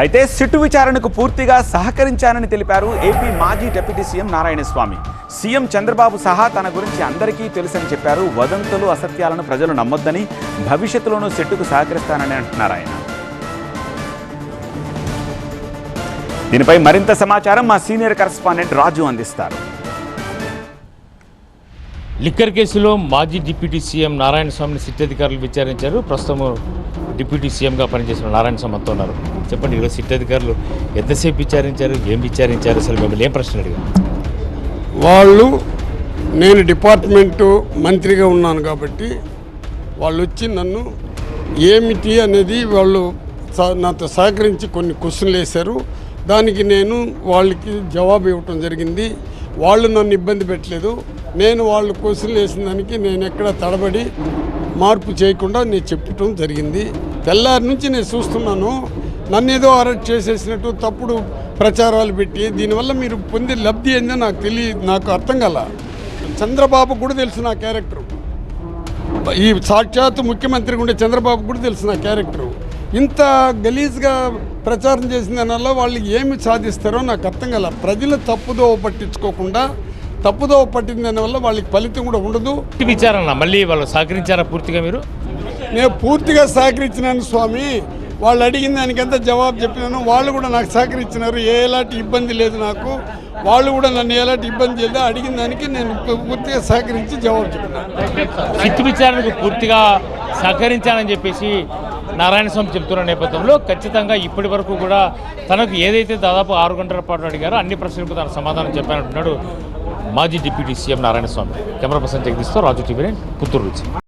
అయితే సిట్టు విచారణకు పూర్తిగా సహకరించానని తెలిపారు ఏపీ మాజీ deputy CM Narayanaswamy. CM Chandrababu సహా తన గురించి అందరికీ తెలుసని చెప్పారు. వదంతులు, అసత్యాలను ప్రజలు నమ్మొద్దని, భవిష్యత్తులోనూ సిట్టుకు సహకరిస్తానని అంటున్నారు ఆయన. దీనిపై మరింత సమాచారం మా సీనియర్ కరెస్పాండెంట్ రాజు అందిస్తారు. లిక్కర్ కేసులో మాజీ డిప్యూటీ సీఎం నారాయణస్వామిని సిట్ అధికారులు విచారించారు. ప్రస్తుతం డిప్యూటీ సీఎంగా పనిచేసిన నారాయణస్వామి అంతా ఉన్నారు. చెప్పండి, ఈరోజు సిట్ అధికారులు ఎంతసేపు విచారించారు, ఏం విచారించారు, అసలు మిమ్మల్ని ఏం ప్రశ్న అడిగారు? వాళ్ళు, నేను డిపార్ట్మెంటు మంత్రిగా ఉన్నాను కాబట్టి వాళ్ళు వచ్చి నన్ను ఏమిటి అనేది వాళ్ళు నాతో సహకరించి కొన్ని క్వశ్చన్లు వేశారు. దానికి నేను వాళ్ళకి జవాబు ఇవ్వటం జరిగింది. వాళ్ళు నన్ను ఇబ్బంది పెట్టలేదు. నేను వాళ్ళు క్వశ్చన్లు వేసిన దానికి నేను ఎక్కడ తడబడి మార్పు చేయకుండా నేను చెప్పటం జరిగింది. తెల్లారి నుంచి నేను చూస్తున్నాను, నన్ను ఏదో అరెస్ట్ చేసేసినట్టు తప్పుడు ప్రచారాలు పెట్టి దీనివల్ల మీరు పొందే లబ్ధి ఏందో నాకు అర్థం కాల. చంద్రబాబు కూడా తెలుసు నా క్యారెక్టరు, ఈ సాక్షాత్తు ముఖ్యమంత్రి ఉండే చంద్రబాబు కూడా తెలుసు నా క్యారెక్టరు. ఇంత గలీజ్గా ప్రచారం చేసిన దానివల్ల వాళ్ళు ఏమి సాధిస్తారో నాకు అర్థం కాల. ప్రజలు తప్పుదోవ పట్టించుకోకుండా తప్పుదోవ పట్టిన దానివల్ల వాళ్ళకి ఫలితం కూడా ఉండదు. విచారణ మళ్ళీ వాళ్ళు సహకరించారా పూర్తిగా? మీరు? నేను పూర్తిగా సహకరించినాను స్వామి. వాళ్ళు అడిగిన దానికంతా జవాబు చెప్పినాను. వాళ్ళు కూడా నాకు సహకరించినారు. ఎలాంటి ఇబ్బంది లేదు నాకు. వాళ్ళు కూడా నన్ను ఎలాంటి ఇబ్బంది చేయలేదు. అడిగిన దానికి నేను పూర్తిగా సహకరించి జవాబు చెప్పినాను. సిట్ విచారణకు పూర్తిగా సహకరించానని చెప్పేసి నారాయణస్వామి చెప్తున్న నేపథ్యంలో ఖచ్చితంగా ఇప్పటి వరకు కూడా తనకు ఏదైతే దాదాపు 6 గంటల పాటు అడిగారో అన్ని ప్రశ్నలకు తన సమాధానం చెప్పానంటున్నాడు మాజీ deputy CM Narayanaswamy. Camera person జగదీష్తో రాజు టీవీ 9 పుత్తూరు నుంచి.